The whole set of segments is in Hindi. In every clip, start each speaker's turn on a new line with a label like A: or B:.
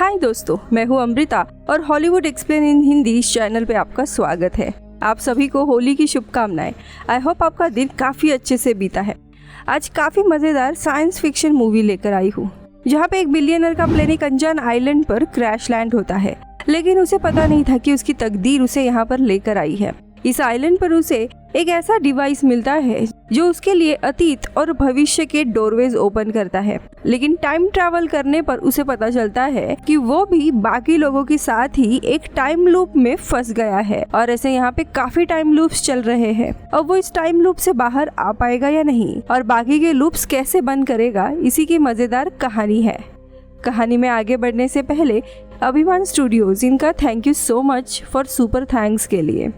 A: हाय दोस्तों, मैं हूँ अमृता और हॉलीवुड एक्सप्लेन इन हिंदी इस चैनल पे आपका स्वागत है। आप सभी को होली की शुभकामनाएं। आई होप आपका दिन काफ़ी अच्छे से बीता है। आज काफ़ी मज़ेदार साइंस फिक्शन मूवी लेकर आई हूँ, जहाँ पे एक बिलियनर का प्लेन एक अनजान आइलैंड पर क्रैश लैंड होता है, लेकिन उसे पता नहीं था कि उसकी तकदीर उसे यहाँ पर लेकर आई है। इस आइलैंड पर उसे एक ऐसा डिवाइस मिलता है जो उसके लिए अतीत और भविष्य के डोरवेज ओपन करता है, लेकिन टाइम ट्रैवल करने पर उसे पता चलता है कि वो भी बाकी लोगों के साथ ही एक टाइम लूप में फंस गया है और ऐसे यहाँ पे काफी टाइम लूप्स चल रहे हैं। अब वो इस टाइम लूप से बाहर आ पाएगा या नहीं और बाकी के लूप्स कैसे बंद करेगा, इसी की मजेदार कहानी है। कहानी में आगे बढ़ने से पहले अभिमान स्टूडियोज इनका thank you so much for super thanks के लिए।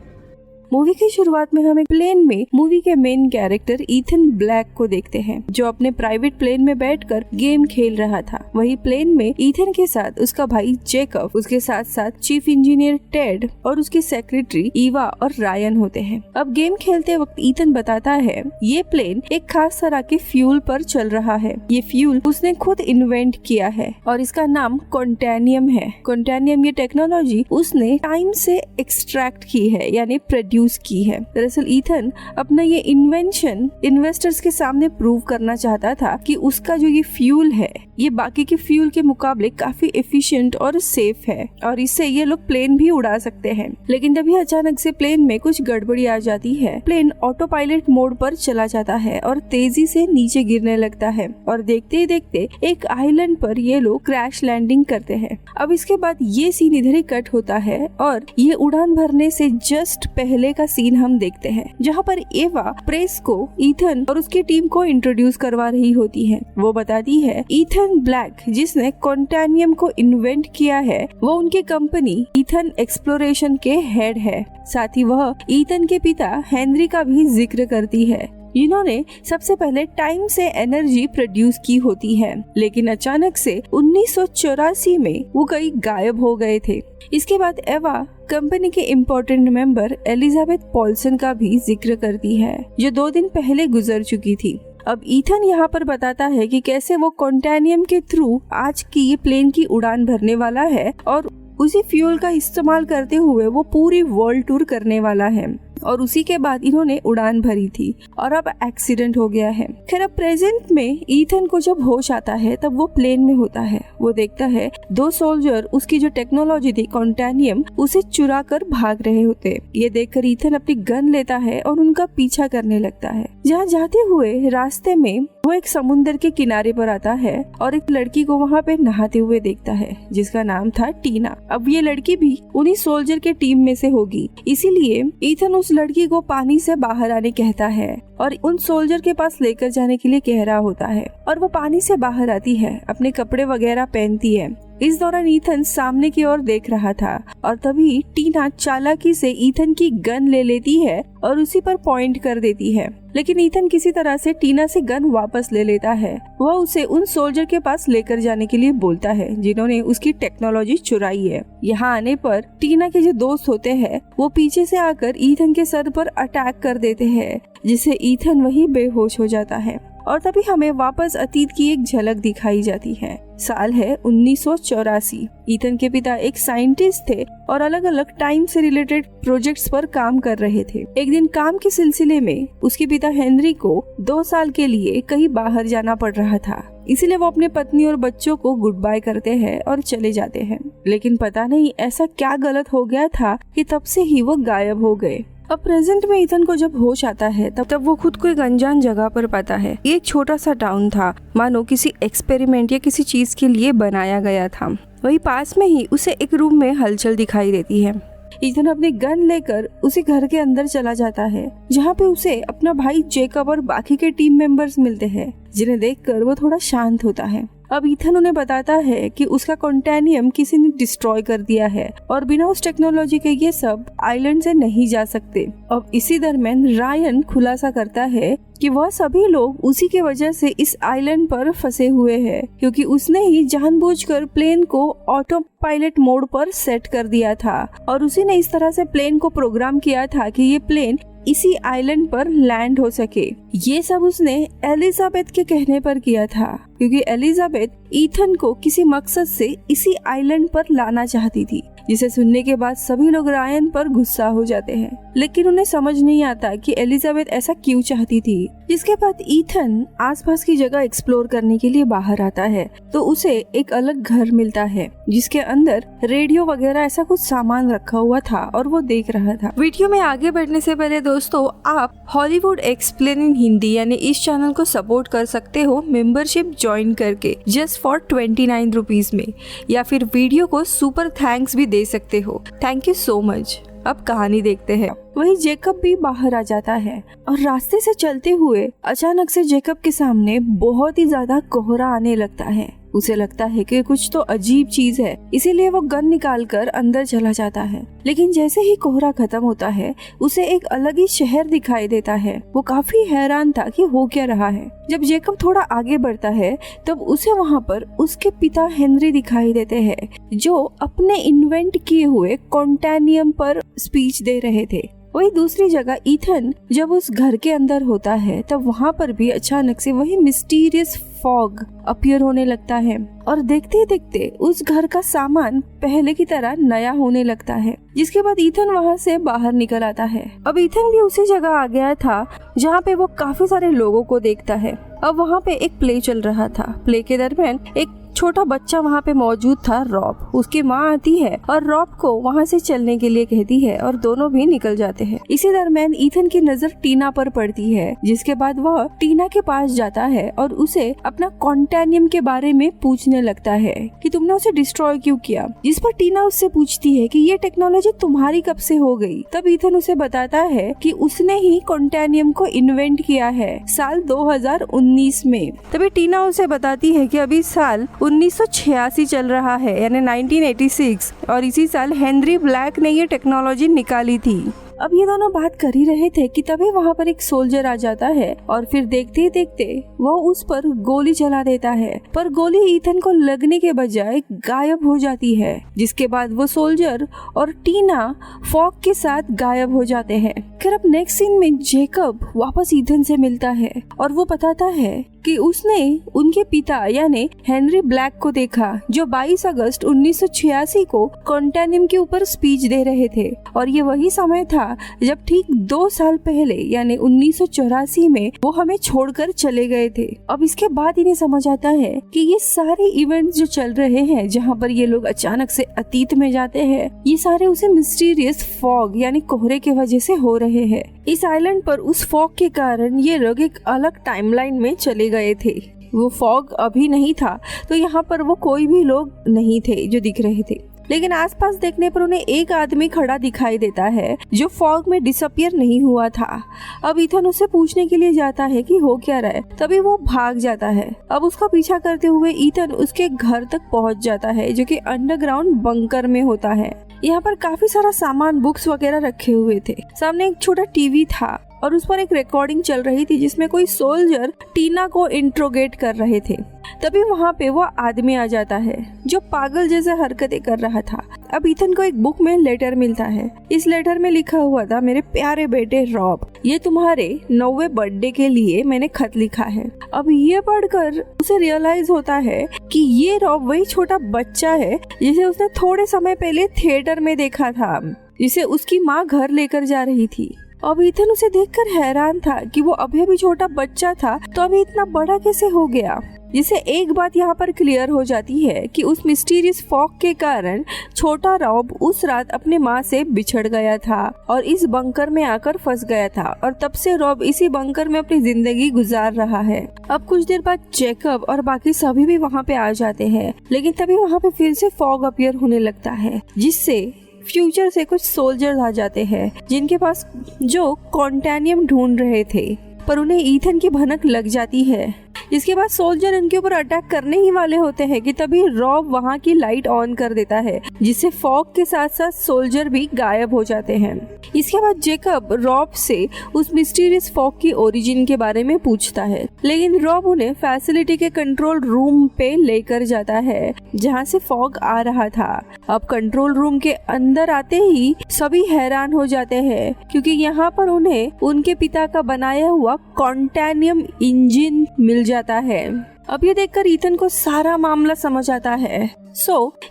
A: मूवी की शुरुआत में हम एक प्लेन में मूवी के मेन कैरेक्टर ईथन ब्लैक को देखते हैं, जो अपने प्राइवेट प्लेन में बैठकर गेम खेल रहा था। वही प्लेन में ईथन के साथ उसका भाई जेकब, उसके साथ साथ चीफ इंजीनियर टेड और उसकी सेक्रेटरी ईवा और रायन होते हैं। अब गेम खेलते वक्त ईथन बताता है ये प्लेन एक खास तरह के फ्यूल पर चल रहा है। ये फ्यूल उसने खुद इन्वेंट किया है और इसका नाम कॉन्टेनियम है। कॉन्टेनियम ये टेक्नोलॉजी उसने टाइम से एक्सट्रैक्ट की है, यानी प्रोड्यूस की है। दरअसल ईथन अपना ये इन्वेंशन इन्वेस्टर्स के सामने प्रूव करना चाहता था कि उसका जो ये फ्यूल है ये बाकी के फ्यूल के मुकाबले काफी एफिशिएंट और सेफ है और इससे ये लोग प्लेन भी उड़ा सकते हैं। लेकिन तभी अचानक से प्लेन में कुछ गड़बड़ी आ जाती है। प्लेन ऑटो पायलट मोड पर चला जाता है और तेजी से नीचे गिरने लगता है और देखते ही देखते एक आइलैंड पर ये लोग क्रैश लैंडिंग करते हैं। अब इसके बाद ये सीन इधर ही कट होता है और ये उड़ान भरने से जस्ट पहले का सीन हम देखते हैं, जहाँ पर एवा प्रेस को ईथन और उसकी टीम को इंट्रोड्यूस करवा रही होती है। वो बताती है ईथन ब्लैक जिसने कॉन्टेनियम को इन्वेंट किया है वो उनकी कंपनी ईथन एक्सप्लोरेशन के हेड है। साथ ही वह ईथन के पिता हेनरी का भी जिक्र करती है, जिन्होंने सबसे पहले टाइम से एनर्जी प्रोड्यूस की होती है, लेकिन अचानक से 1984 में वो कहीं गायब हो गए थे। इसके बाद एवा कंपनी के इम्पोर्टेंट मेंबर एलिजाबेथ पॉल्सन का भी जिक्र करती है, जो 2 दिन पहले गुजर चुकी थी। अब ईथन यहाँ पर बताता है कि कैसे वो कॉन्टेनियम के थ्रू आज की ये प्लेन की उड़ान भरने वाला है और उसी फ्यूल का इस्तेमाल करते हुए वो पूरी वर्ल्ड टूर करने वाला है। और उसी के बाद इन्होंने उड़ान भरी थी और अब एक्सीडेंट हो गया है। खैर अब प्रेजेंट में ईथन को जब होश आता है तब वो प्लेन में होता है। वो देखता है 2 सोल्जर उसकी जो टेक्नोलॉजी थी कॉन्टेनियम उसे चुरा कर भाग रहे होते। ये देखकर ईथन अपनी गन लेता है और उनका पीछा करने लगता है। जहाँ जाते हुए रास्ते में वो एक समुद्र के किनारे पर आता है और एक लड़की को वहाँ पे नहाते हुए देखता है, जिसका नाम था टीना। अब ये लड़की भी उन्हीं सोल्जर के टीम में से होगी, इसीलिए ईथन उस लड़की को पानी से बाहर आने कहता है और उन सोल्जर के पास लेकर जाने के लिए कह रहा होता है। और वो पानी से बाहर आती है, अपने कपड़े वगैरह पहनती है। इस दौरान ईथन सामने की ओर देख रहा था और तभी टीना चालाकी से ईथन की गन ले लेती है और उसी पर पॉइंट कर देती है, लेकिन ईथन किसी तरह से टीना से गन वापस ले लेता है। वह उसे उन सोल्जर के पास लेकर जाने के लिए बोलता है जिन्होंने उसकी टेक्नोलॉजी चुराई है। यहाँ आने पर टीना के जो दोस्त होते हैं वो पीछे से आकर ईथन के सर पर अटैक कर देते हैं, जिससे ईथन वही बेहोश हो जाता है। और तभी हमें वापस अतीत की एक झलक दिखाई जाती है। साल है 1984। ईथन के पिता एक साइंटिस्ट थे और अलग अलग टाइम से रिलेटेड प्रोजेक्ट्स पर काम कर रहे थे। एक दिन काम के सिलसिले में उसके पिता हेनरी को 2 साल के लिए कहीं बाहर जाना पड़ रहा था, इसीलिए वो अपने पत्नी और बच्चों को गुड बाय करते हैं और चले जाते हैं। लेकिन पता नहीं ऐसा क्या गलत हो गया था कि तब से ही वो गायब हो गए। अब प्रेजेंट में ईथन को जब होश आता है तब वो खुद को एक अनजान जगह पर पाता है। ये एक छोटा सा टाउन था, मानो किसी एक्सपेरिमेंट या किसी चीज के लिए बनाया गया था। वही पास में ही उसे एक रूम में हलचल दिखाई देती है। ईथन अपनी गन लेकर उसी घर के अंदर चला जाता है, जहाँ पे उसे अपना भाई जेकब और बाकी के टीम मेंबर्स मिलते हैं, जिन्हें देखकर वो थोड़ा शांत होता है। अब ईथन उन्हें बताता है कि उसका कॉन्टेनियम किसी ने डिस्ट्रॉय कर दिया है और बिना उस टेक्नोलॉजी के ये सब आइलैंड से नहीं जा सकते। अब इसी दरमियान रायन खुलासा करता है कि वह सभी लोग उसी के वजह से इस आइलैंड पर फंसे हुए हैं, क्योंकि उसने ही जानबूझकर प्लेन को ऑटो पायलट मोड पर सेट कर दिया था और उसी ने इस तरह से प्लेन को प्रोग्राम किया था कि ये प्लेन इसी आइलैंड पर लैंड हो सके। ये सब उसने एलिजाबेथ के कहने पर किया था, क्योंकि एलिजाबेथ ईथन को किसी मकसद से इसी आइलैंड पर लाना चाहती थी, जिसे सुनने के बाद सभी लोग रायन पर गुस्सा हो जाते हैं, लेकिन उन्हें समझ नहीं आता कि एलिजाबेथ ऐसा क्यों चाहती थी। जिसके बाद ईथन आसपास की जगह एक्सप्लोर करने के लिए बाहर आता है तो उसे एक अलग घर मिलता है जिसके अंदर रेडियो वगैरह ऐसा कुछ सामान रखा हुआ था और वो देख रहा था। वीडियो में आगे बढ़ने से पहले दोस्तों, आप हॉलीवुड एक्सप्लेन इन हिंदी यानी इस चैनल को सपोर्ट कर सकते हो मेंबरशिप ज्वाइन करके जस्ट फॉर 29 रुपीज में, या फिर वीडियो को सुपर थैंक्स भी दे सकते हो। Thank you so much. अब कहानी देखते हैं। वही जेकब भी बाहर आ जाता है और रास्ते से चलते हुए अचानक से जेकब के सामने बहुत ही ज्यादा कोहरा आने लगता है। उसे लगता है कि कुछ तो अजीब चीज है, इसीलिए वो गन निकालकर अंदर चला जाता है। लेकिन जैसे ही कोहरा खत्म होता है उसे एक अलग ही शहर दिखाई देता है। वो काफी हैरान था कि हो क्या रहा है। जब जेकब थोड़ा आगे बढ़ता है तब उसे वहाँ पर उसके पिता हेनरी दिखाई देते हैं, जो अपने इन्वेंट किए हुए कॉन्टेनियम पर स्पीच दे रहे थे। वही दूसरी जगह ईथन जब उस घर के अंदर होता है तब वहाँ पर भी अचानक से वही मिस्टीरियस फॉग अपीयर होने लगता है और देखते देखते उस घर का सामान पहले की तरह नया होने लगता है। जिसके बाद ईथन वहाँ से बाहर निकल आता है। अब ईथन भी उसी जगह आ गया था जहाँ पे वो काफी सारे लोगों को देखता है। अब वहाँ पे एक प्ले चल रहा था। प्ले के दरमियान एक छोटा बच्चा वहाँ पे मौजूद था, रॉब। उसकी माँ आती है और रॉब को वहाँ से चलने के लिए कहती है और दोनों भी निकल जाते हैं। इसी दरमियान ईथन की नजर टीना पर पड़ती है, जिसके बाद वह टीना के पास जाता है और उसे अपना कॉन्टेनियम के बारे में पूछने लगता है कि तुमने उसे डिस्ट्रॉय क्यों किया। जिस पर टीना उससे पूछती है कि ये टेक्नोलॉजी तुम्हारी कब से हो गई। तब ईथन उसे बताता है कि उसने ही कॉन्टेनियम को इन्वेंट किया है साल 2019 में। तभी टीना उसे बताती है कि अभी साल 1986 चल रहा है, यानी 1986, और इसी साल हेनरी ब्लैक ने ये टेक्नोलॉजी निकाली थी। अब ये दोनों बात कर ही रहे थे कि तभी वहाँ पर एक सोल्जर आ जाता है और फिर देखते देखते वो उस पर गोली चला देता है, पर गोली ईथन को लगने के बजाय गायब हो जाती है। जिसके बाद वो सोल्जर और टीना फॉग के साथ गायब हो जाते हैं। फिर अब नेक्स्ट सीन में जेकब वापस ईथन से मिलता है और वो बताता है कि उसने उनके पिता यानी हेनरी ब्लैक को देखा, जो 22 अगस्त 1986 को कॉन्टेनियम के ऊपर स्पीच दे रहे थे। और ये वही समय था जब ठीक 2 साल पहले यानी 1984 में वो हमें छोड़कर चले गए थे। अब इसके बाद इन्हें समझ आता है कि ये सारे इवेंट्स जो चल रहे हैं, जहाँ पर ये लोग अचानक से अतीत में जाते हैं, ये सारे उसे मिस्टीरियस फॉग यानी कोहरे की वजह से हो रहे हैं। इस आइलैंड पर उस फॉग के कारण ये लोग एक अलग टाइमलाइन में चले गए थे। वो फॉग अभी नहीं था तो यहाँ पर वो कोई भी लोग नहीं थे जो दिख रहे थे। लेकिन आसपास देखने पर उन्हें एक आदमी खड़ा दिखाई देता है जो फॉग में डिसअपियर नहीं हुआ था। अब ईथन उससे पूछने के लिए जाता है कि हो क्या रहा है, तभी वो भाग जाता है। अब उसका पीछा करते हुए ईथन उसके घर तक पहुंच जाता है, जो कि अंडरग्राउंड बंकर में होता है। यहाँ पर काफी सारा सामान, बुक्स वगैरह रखे हुए थे। सामने एक छोटा टीवी था और उस पर एक रिकॉर्डिंग चल रही थी जिसमें कोई सोल्जर टीना को इंट्रोगेट कर रहे थे। तभी वहाँ पे वो आदमी आ जाता है जो पागल जैसे हरकतें कर रहा था। अब ईथन को एक बुक में लेटर मिलता है। इस लेटर में लिखा हुआ था, मेरे प्यारे बेटे रॉब, ये तुम्हारे 9वें बर्थडे के लिए मैंने खत लिखा है। अब ये पढ़कर उसे रियलाइज होता है कि ये रॉब वही छोटा बच्चा है जिसे उसने थोड़े समय पहले थिएटर में देखा था, जिसे उसकी माँ घर लेकर जा रही थी। अब ईथन उसे देखकर हैरान था कि वो अभी छोटा बच्चा था तो अभी इतना बड़ा कैसे हो गया। जिससे एक बात यहाँ पर क्लियर हो जाती है कि उस मिस्टीरियस फॉग के कारण छोटा रॉब उस रात अपने माँ से बिछड़ गया था और इस बंकर में आकर फंस गया था, और तब से रॉब इसी बंकर में अपनी जिंदगी गुजार रहा है। अब कुछ देर बाद जेकब और बाकी सभी भी वहाँ पे आ जाते हैं, लेकिन तभी वहाँ पे फिर से फॉग अपीयर होने लगता है, जिससे फ्यूचर से कुछ सोल्जर्स आ जाते हैं जिनके पास जो कॉन्टेनियम ढूंढ रहे थे, पर उन्हें ईथन की भनक लग जाती है। इसके बाद सोल्जर इनके ऊपर अटैक करने ही वाले होते हैं कि तभी रॉब वहाँ की लाइट ऑन कर देता है, जिससे फॉग के साथ साथ सोल्जर भी गायब हो जाते हैं। इसके बाद जेकब रॉब से उस मिस्टीरियस फॉग की ओरिजिन के बारे में पूछता है, लेकिन रॉब उन्हें फैसिलिटी के कंट्रोल रूम पे लेकर जाता है जहाँ से फॉग आ रहा था। अब कंट्रोल रूम के अंदर आते ही सभी हैरान हो जाते हैं, क्योंकि यहाँ पर उन्हें उनके पिता का बनाया हुआ कॉन्टेनियम इंजन मिल जाता है। अब ये देखकर ईथन को सारा मामला समझ आता है।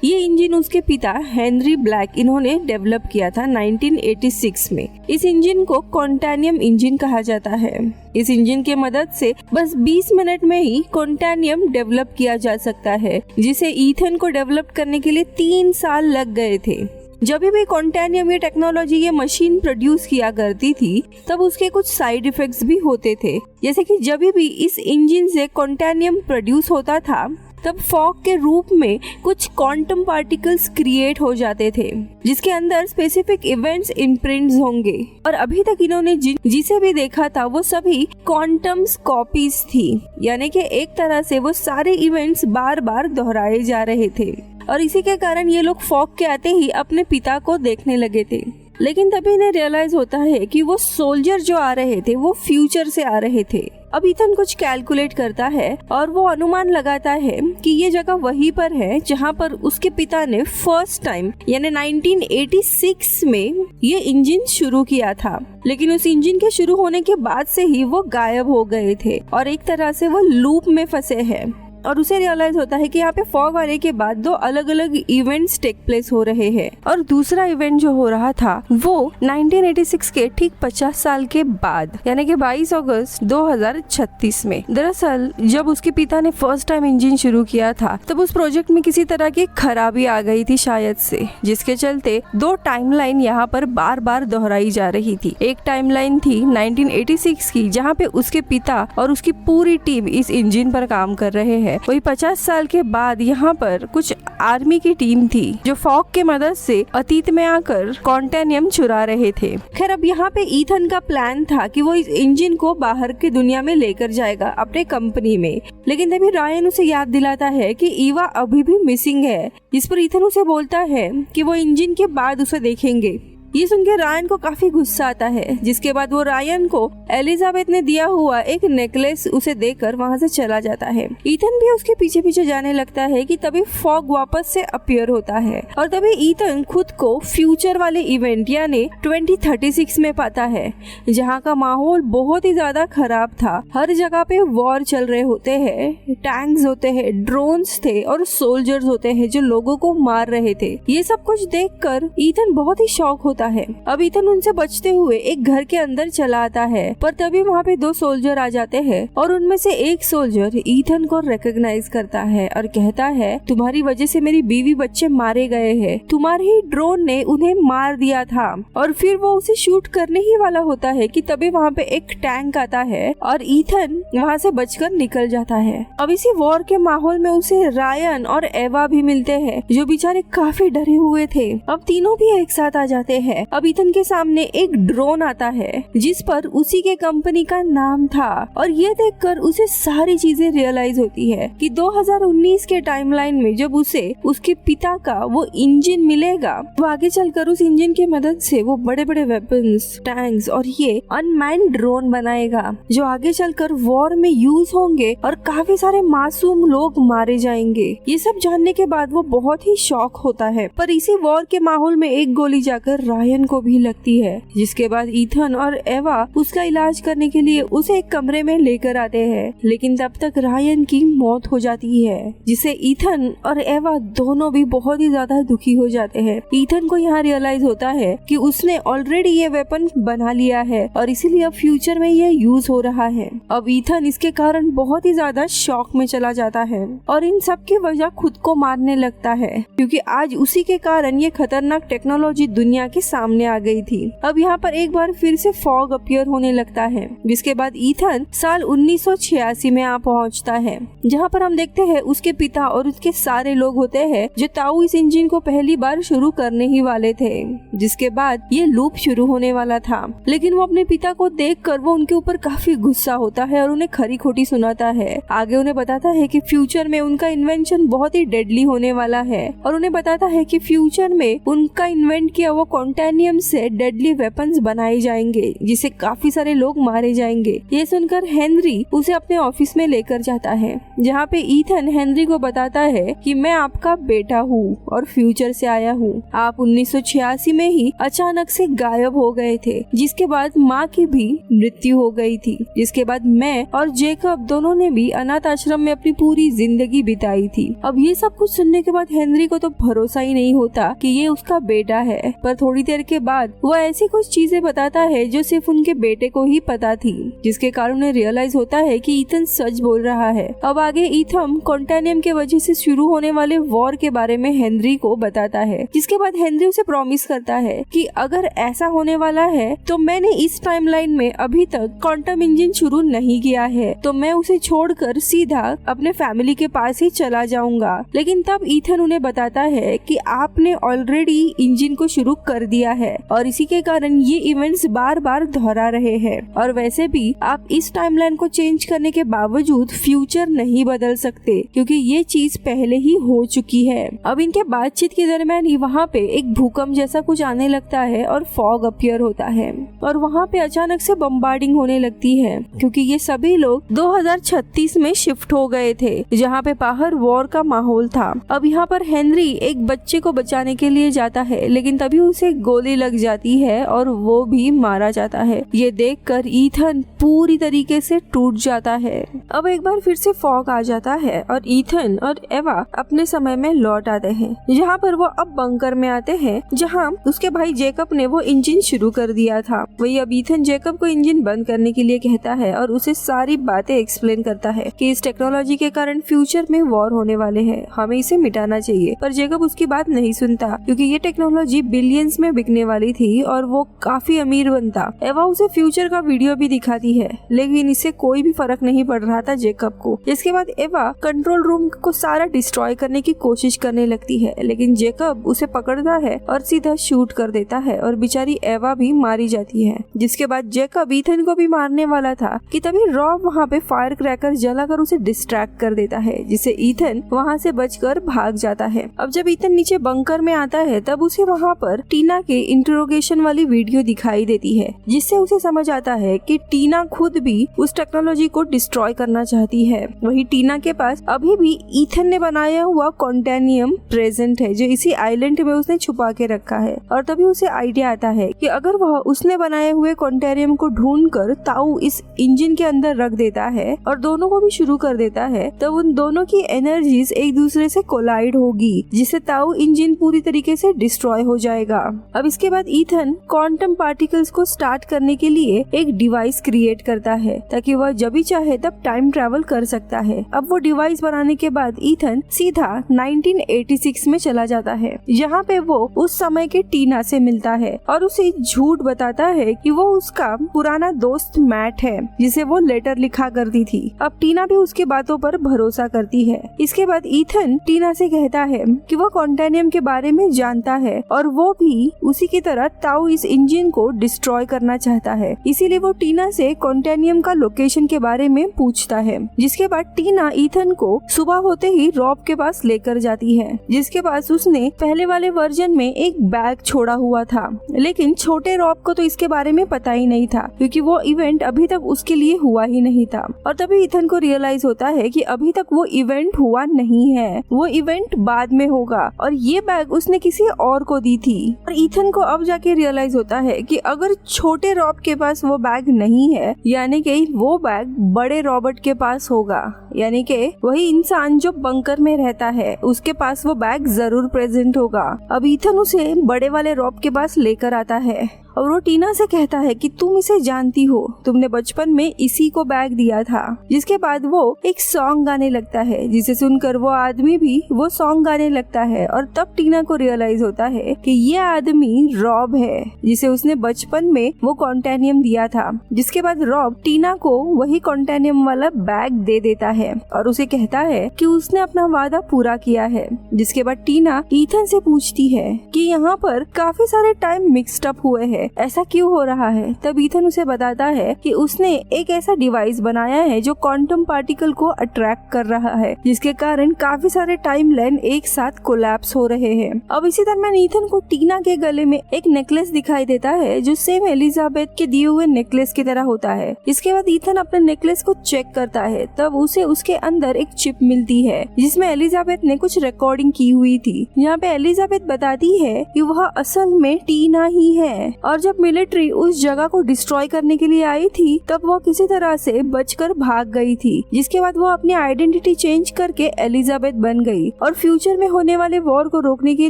A: ये इंजन उसके पिता हेनरी ब्लैक इन्होंने डेवलप किया था 1986 में। इस इंजन को कॉन्टेनियम इंजन कहा जाता है। इस इंजन के मदद से बस 20 मिनट में ही कॉन्टेनियम डेवलप किया जा सकता है, जिसे ईथन को डेवलप करने के लिए 3 साल लग गए थे। जब भी कॉन्टेनियम ये टेक्नोलॉजी ये मशीन प्रोड्यूस किया करती थी, तब उसके कुछ साइड इफेक्ट्स भी होते थे। जैसे कि जब भी इस इंजन से कॉन्टेनियम प्रोड्यूस होता था, तब फॉग के रूप में कुछ क्वांटम पार्टिकल्स क्रिएट हो जाते थे, जिसके अंदर स्पेसिफिक इवेंट्स इम्प्रिंट्स होंगे। और अभी तक इन्होंने जिसे भी देखा था वो सभी क्वांटम कॉपीज थी, यानी कि एक तरह से वो सारे इवेंट्स बार बार दोहराए जा रहे थे। और इसी के कारण ये लोग फॉग के आते ही अपने पिता को देखने लगे थे। लेकिन तभी इन्हें रियलाइज होता है कि वो सोल्जर जो आ रहे थे वो फ्यूचर से आ रहे थे। अब ईथन कुछ कैलकुलेट करता है और वो अनुमान लगाता है कि ये जगह वहीं पर है जहाँ पर उसके पिता ने फर्स्ट टाइम यानी 1986 में ये इंजन शुरू किया था। लेकिन उस इंजन के शुरू होने के बाद से ही वो गायब हो गए थे और एक तरह से वो लूप में फंसे हैं। और उसे रियलाइज होता है कि यहाँ पे फॉग आने के बाद 2 अलग अलग इवेंट्स टेक प्लेस हो रहे हैं। और दूसरा इवेंट जो हो रहा था वो 1986 के ठीक 50 साल के बाद यानी कि 22 अगस्त 2036 में। दरअसल जब उसके पिता ने फर्स्ट टाइम इंजन शुरू किया था, तब उस प्रोजेक्ट में किसी तरह की खराबी आ गई थी शायद से, जिसके चलते 2 टाइमलाइन यहाँ पर बार बार दोहराई जा रही थी। एक टाइमलाइन थी 1986 की, जहाँ पे उसके पिता और उसकी पूरी टीम इस इंजन पर काम कर रहे हैं। वही 50 साल के बाद यहाँ पर कुछ आर्मी की टीम थी जो फॉग के मदद से अतीत में आकर कॉन्टेनियम चुरा रहे थे। खैर, अब यहाँ पे ईथन का प्लान था कि वो इस इंजन को बाहर की दुनिया में लेकर जाएगा अपने कंपनी में। लेकिन तभी रायन उसे याद दिलाता है कि ईवा अभी भी मिसिंग है, जिस पर ईथन उसे बोलता है कि वो इंजन के बाद उसे देखेंगे। ये सुनकर रायन को काफी गुस्सा आता है, जिसके बाद वो रायन को एलिजाबेथ ने दिया हुआ एक नेकलेस उसे देकर वहाँ से चला जाता है। ईथन भी उसके पीछे पीछे जाने लगता है कि तभी फॉग वापस से अपीयर होता है और तभी ईथन खुद को फ्यूचर वाले इवेंट यानी 2036 में पाता है, जहाँ का माहौल बहुत ही ज्यादा खराब था। हर जगह पे वॉर चल रहे होते हैं, टैंक्स होते हैं, ड्रोन्स थे और सोल्जर्स होते हैं जो लोगों को मार रहे थे। ये सब कुछ देखकर ईथन बहुत ही शॉक होता है। अब ईथन उनसे बचते हुए एक घर के अंदर चला आता है, पर तभी वहाँ पे 2 सोल्जर आ जाते हैं और उनमें से एक सोल्जर ईथन को रिकॉग्नाइज करता है और कहता है, तुम्हारी वजह से मेरी बीवी बच्चे मारे गए हैं, तुम्हारे ही ड्रोन ने उन्हें मार दिया था। और फिर वो उसे शूट करने ही वाला होता है कि तभी वहाँ पे एक टैंक आता है और ईथन वहाँ से बचकर निकल जाता है। अब इसी वॉर के माहौल में उसे रायन और एवा भी मिलते हैं, जो बेचारे काफी डरे हुए थे। अब तीनों भी एक साथ आ जाते हैं। अब ईथन के सामने एक ड्रोन आता है जिस पर उसी के कंपनी का नाम था और ये देखकर उसे सारी चीजें रियलाइज होती है कि 2019 के टाइमलाइन में जब उसे उसके पिता का वो इंजन मिलेगा, वो आगे चलकर उस इंजन की मदद से वो बड़े बड़े वेपन्स, टैंक्स और ये अनमैन्ड ड्रोन बनाएगा जो आगे चलकर वॉर में यूज होंगे और काफी सारे मासूम लोग मारे जाएंगे। ये सब जानने के बाद वो बहुत ही शॉक होता है। पर इसी वॉर के माहौल में एक गोली जाकर रायन को भी लगती है, जिसके बाद ईथन और एवा उसका इलाज करने के लिए उसे एक कमरे में लेकर आते हैं। लेकिन तब तक रायन की मौत हो जाती है, जिसे ईथन और एवा दोनों भी बहुत ही ज्यादा दुखी हो जाते हैं। ईथन को यहाँ रियलाइज होता है कि उसने ऑलरेडी ये वेपन बना लिया है और इसीलिए अब फ्यूचर में ये यूज हो रहा है। अब ईथन इसके कारण बहुत ही ज्यादा शॉक में चला जाता है और इन सब की वजह खुद को मारने लगता है, क्योंकि आज उसी के कारण ये खतरनाक टेक्नोलॉजी दुनिया के सामने आ गई थी। अब यहाँ पर एक बार फिर से फॉग अपीयर होने लगता है, जिसके बाद ईथन साल 1986 में आ पहुँचता है, जहाँ पर हम देखते हैं उसके पिता और उसके सारे लोग होते हैं जो ताऊ इस इंजन को पहली बार शुरू करने ही वाले थे, जिसके बाद ये लूप शुरू होने वाला था। लेकिन वो अपने पिता को देखकर वो उनके ऊपर काफी गुस्सा होता है और उन्हें खरी खोटी सुनाता है। आगे उन्हें बताता है कि फ्यूचर में उनका इन्वेंशन बहुत ही डेडली होने वाला है और उन्हें बताता है कि फ्यूचर में उनका इन्वेंट किया वो कॉन्टेनियम से डेडली वेपन्स बनाए जाएंगे जिससे काफी सारे लोग मारे जाएंगे। ये सुनकर हेनरी उसे अपने ऑफिस में लेकर जाता है, जहाँ पे ईथन हेनरी को बताता है कि मैं आपका बेटा हूँ और फ्यूचर से आया हूँ। आप 1986 में ही अचानक से गायब हो गए थे, जिसके बाद माँ की भी मृत्यु हो गई थी। जिसके बाद मैं और जेकब दोनों ने भी अनाथ आश्रम में अपनी पूरी जिंदगी बिताई थी। अब ये सब कुछ सुनने के बाद हेनरी को तो भरोसा ही नहीं होता कि ये उसका बेटा है, पर थोड़ी देर के बाद वो ऐसी कुछ चीजें बताता है जो सिर्फ उनके बेटे को ही पता थी, जिसके कारण उन्हें रियलाइज होता है कि ईथन सच बोल रहा है। अब आगे ईथन कॉन्टेनियम के वजह से शुरू होने वाले वॉर के बारे में हेनरी को बताता है, जिसके बाद हेनरी उसे प्रॉमिस करता है कि अगर ऐसा होने वाला है तो मैंने इस टाइमलाइन में अभी तक क्वांटम इंजन शुरू नहीं किया है, तो मैं उसे छोड़कर सीधा अपने फैमिली के पास ही चला जाऊंगा। लेकिन तब ईथन उन्हें बताता है कि आपने ऑलरेडी इंजन को शुरू कर दिया है और इसी के कारण ये इवेंट्स बार बार दोहरा रहे हैं, और वैसे भी आप इस टाइमलाइन को चेंज करने के बावजूद फ्यूचर नहीं बदल सकते क्योंकि ये चीज पहले ही हो चुकी है। अब इनके बातचीत के दरमियान ही वहाँ पे एक भूकंप जैसा कुछ आने लगता है और फॉग अपीयर होता है और वहाँ पे अचानक से बम्बार्डिंग होने लगती है क्योंकि ये सभी लोग 2036 में शिफ्ट हो गए थे, जहाँ पे बाहर वॉर का माहौल था। अब यहाँ पर हेनरी एक बच्चे को बचाने के लिए जाता है, लेकिन तभी उसे गोली लग जाती है और वो भी मारा जाता है। ये देखकर ईथन पूरी तरीके से टूट जाता है। अब एक बार फिर से फॉग आ जाता है और ईथन और एवा अपने समय में लौट आते हैं, जहाँ पर वो अब बंकर में आते हैं जहाँ उसके भाई जेकब ने वो इंजन शुरू कर दिया था। वही अब ईथन जेकब को इंजन बंद करने के लिए कहता है और उसे सारी बातें एक्सप्लेन करता है कि इस टेक्नोलॉजी के कारण फ्यूचर में वॉर होने वाले हैं, हमें इसे मिटाना चाहिए। पर जेकब उसकी बात नहीं सुनता क्योंकि ये टेक्नोलॉजी बिलियंस में बिकने वाली थी और वो काफी अमीर बनता। एवा उसे फ्यूचर का वीडियो भी दिखाती है, लेकिन इससे कोई भी फर्क नहीं पड़ रहा था जेकब को। जिसके बाद एवा कंट्रोल रूम को सारा डिस्ट्रॉय करने की कोशिश करने लगती है, लेकिन जेकब उसे पकड़ता है और सीधा शूट कर देता है और बेचारी एवा भी मारी जाती है। जिसके बाद जेकब ईथन को भी मारने वाला था कि तभी रॉब वहाँ पे फायर क्रैकर जलाकर उसे डिस्ट्रैक्ट कर देता है, जिससे ईथन वहाँ से बचकर भाग जाता है। अब जब ईथन नीचे बंकर में आता है तब उसे वहाँ पर टीना के इंटरोगेशन वाली वीडियो दिखाई देती है, जिससे उसे समझ आता है कि टीना खुद भी उस टेक्नोलॉजी को डिस्ट्रॉय करना चाहती है। वही टीना के पास अभी भी ईथन ने बनाया हुआ कॉन्टेनियम प्रेजेंट है जो इसी आइलैंड में उसने छुपा के रखा है, और तभी उसे आइडिया आता है कि अगर वह उसने बनाए हुए कॉन्टेनियम को ढूंढकर ताऊ इस इंजन के अंदर रख देता है और दोनों को भी शुरू कर देता है, तब उन दोनों की एनर्जीज एक दूसरे से कोलाइड होगी, जिससे ताऊ इंजन पूरी तरीके से डिस्ट्रॉय हो जाएगा। अब इसके बाद ईथन क्वांटम पार्टिकल्स को स्टार्ट करने के लिए एक डिवाइस क्रिएट करता है ताकि वह जब भी चाहे तब टाइम ट्रेवल कर सकता है। अब वो डिवाइस बनाने के बाद ईथन सीधा 1986 में चला जाता है, जहाँ पे वो उस समय के टीना से मिलता है और उसे झूठ बताता है कि वो उसका पुराना दोस्त मैट है, जिसे वो लेटर लिखा करती थी। अब टीना भी उसके बातों पर भरोसा करती है। इसके बाद ईथन टीना से कहता है कि वो कॉन्टेनियम के बारे में जानता है और वो भी उसी की तरह ताऊ इस इंजन को डिस्ट्रॉय करना चाहता है, इसीलिए वो टीना से कॉन्टेनियम का लोकेशन के बारे में पूछता है। जिसके बाद टीना ईथन को सुबह होते ही रॉब के पास लेकर जाती है, जिसके पास उसने पहले वाले वर्जन में एक बैग छोड़ा हुआ था, लेकिन छोटे रॉब को तो इसके बारे में पता ही नहीं था क्योंकि वो इवेंट अभी तक उसके लिए हुआ ही नहीं था। और तभी ईथन को रियलाइज होता है कि अभी तक वो इवेंट हुआ नहीं है, वो इवेंट बाद में होगा और ये बैग उसने किसी और को दी थी। और ईथन को अब जाके रियलाइज होता है कि अगर छोटे रॉब के पास वो बैग नहीं है, यानी कि वो बैग बड़े रॉबर्ट के पास होगा, यानी कि वही इंसान जो बंकर में रहता है उसके पास वो बैग जरूर प्रेजेंट होगा। अब ईथन उसे बड़े वाले रॉब के पास लेकर आता है और वो टीना से कहता है कि तुम इसे जानती हो, तुमने बचपन में इसी को बैग दिया था। जिसके बाद वो एक सॉन्ग गाने लगता है, जिसे सुनकर वो आदमी भी वो सॉन्ग गाने लगता है और तब टीना को रियलाइज होता है कि ये आदमी रॉब है, जिसे उसने बचपन में वो कॉन्टेनियम दिया था। जिसके बाद रॉब टीना को वही कॉन्टेनियम वाला बैग दे देता है है और उसे कहता है कि उसने अपना वादा पूरा किया है। जिसके बाद टीना ईथन से पूछती है कि यहाँ पर काफी सारे टाइम मिक्स्ड अप हुए हैं, ऐसा क्यों हो रहा है। तब ईथन उसे बताता है कि उसने एक ऐसा डिवाइस बनाया है जो क्वांटम पार्टिकल को अट्रैक्ट कर रहा है, जिसके कारण काफी सारे टाइम लाइन एक साथ कोलैप्स हो रहे हैं। अब इसी दरम्यान ईथन को टीना के गले में एक नेकलेस दिखाई देता है जो सेम एलिजाबेथ के दिए हुए नेकलेस की तरह होता है। इसके बाद ईथन अपने नेकलेस को चेक करता है, तब उसे उसके अंदर एक चिप मिलती है जिसमें एलिजाबेथ ने कुछ रिकॉर्डिंग की हुई थी। यहाँ पे एलिजाबेथ बताती है कि वह असल में टीना ही है और जब मिलिट्री उस जगह को डिस्ट्रॉय करने के लिए आई थी तब वह किसी तरह से बचकर भाग गई थी। जिसके बाद वह अपनी आइडेंटिटी चेंज करके एलिजाबेथ बन गई और फ्यूचर में होने वाले वॉर को रोकने के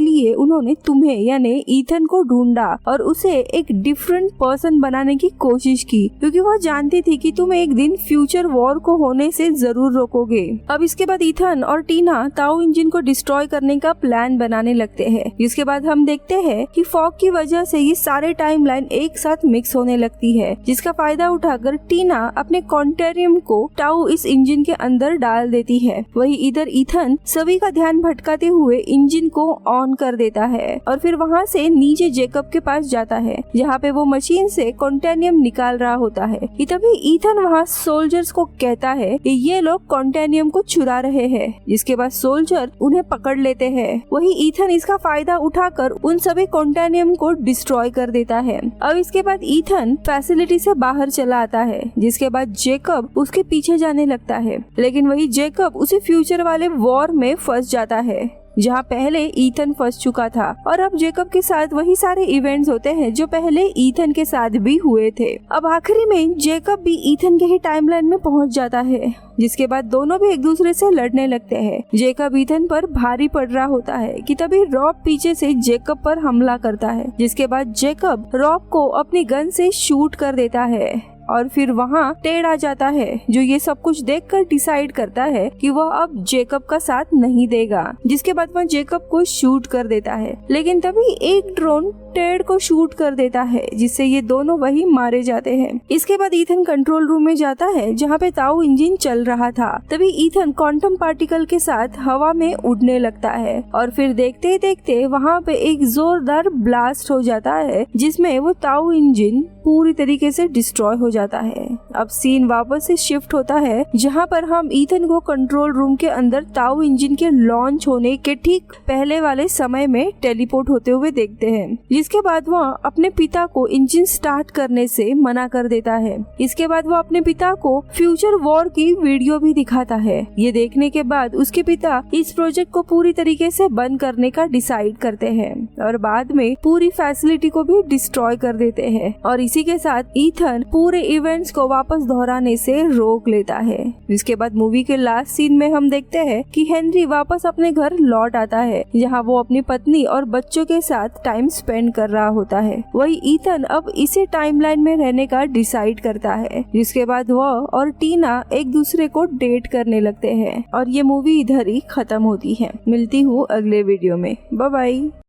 A: लिए उन्होंने तुम्हें यानी ईथन को ढूंढा और उसे एक डिफरेंट पर्सन बनाने की कोशिश की, क्योंकि वह जानती थी कि तुम एक दिन फ्यूचर वॉर को होने से जरूर रोकोगे। अब इसके बाद ईथन और टीना ताऊ इंजन को डिस्ट्रॉय करने का प्लान बनाने लगते हैं। जिसके बाद हम देखते हैं कि फॉग की वजह से ये सारे टाइमलाइन एक साथ मिक्स होने लगती है, जिसका फायदा उठाकर टीना अपने क्वांटेरियम को ताऊ इस इंजन के अंदर डाल देती है। वही इधर ईथन सभी का ध्यान भटकाते हुए इंजन को ऑन कर देता है और फिर वहाँ से नीचे जेकब के पास जाता है, जहाँ पे वो मशीन से कॉन्टेनियम निकाल रहा होता है। तभी ईथन वहाँ सोल्जर्स को कहता है कि ये लोग कॉन्टेनियम को चुरा रहे हैं। जिसके बाद सोल्जर उन्हें पकड़ लेते हैं। वही ईथन इसका फायदा उठाकर उन सभी कॉन्टेनियम को डिस्ट्रॉय कर देता है। अब इसके बाद ईथन फैसिलिटी से बाहर चला आता है। जिसके बाद जेकब उसके पीछे जाने लगता है, लेकिन वही जेकब उसे फ्यूचर वाले वॉर में फंस जाता है जहाँ पहले ईथन फंस चुका था और अब जेकब के साथ वही सारे इवेंट्स होते हैं जो पहले ईथन के साथ भी हुए थे। अब आखिरी में जेकब भी ईथन के ही टाइमलाइन में पहुँच जाता है। जिसके बाद दोनों भी एक दूसरे से लड़ने लगते हैं। जेकब ईथन पर भारी पड़ रहा होता है कि तभी रॉब पीछे से जेकब पर हमला करता है। जिसके बाद जेकब रॉब को अपनी गन से शूट कर देता है और फिर वहाँ टेड आ जाता है, जो ये सब कुछ देखकर डिसाइड करता है कि वह अब जेकब का साथ नहीं देगा। जिसके बाद वह जेकब को शूट कर देता है, लेकिन तभी एक ड्रोन टेड को शूट कर देता है, जिससे ये दोनों वही मारे जाते हैं। इसके बाद ईथन कंट्रोल रूम में जाता है जहाँ पे ताऊ इंजन चल रहा था। तभी ईथन क्वांटम पार्टिकल के साथ हवा में उड़ने लगता है और फिर देखते देखते वहाँ पे एक जोरदार ब्लास्ट हो जाता है, जिसमें वो ताऊ इंजन पूरी तरीके से डिस्ट्रॉय हो जाता है। अब सीन वापस से शिफ्ट होता है, जहाँ पर हम ईथन को कंट्रोल रूम के अंदर ताऊ इंजन के लॉन्च होने के ठीक पहले वाले समय में टेलीपोर्ट होते हुए देखते हैं। इसके बाद वह अपने पिता को इंजन स्टार्ट करने से मना कर देता है। इसके बाद वह अपने पिता को फ्यूचर वॉर की वीडियो भी दिखाता है। ये देखने के बाद उसके पिता इस प्रोजेक्ट को पूरी तरीके से बंद करने का डिसाइड करते हैं और बाद में पूरी फैसिलिटी को भी डिस्ट्रॉय कर देते हैं और इसी के साथ ईथन पूरे इवेंट्स को वापस दोहराने से रोक लेता है। इसके बाद मूवी के लास्ट सीन में हम देखते हैं कि हेनरी वापस अपने घर लौट आता है, जहाँ वो अपनी पत्नी और बच्चों के साथ टाइम स्पेंड कर रहा होता है। वही ईथन अब इसे टाइमलाइन में रहने का डिसाइड करता है, जिसके बाद वह और टीना एक दूसरे को डेट करने लगते हैं और ये मूवी इधर ही खत्म होती है। मिलती हूँ अगले वीडियो में। Bye bye.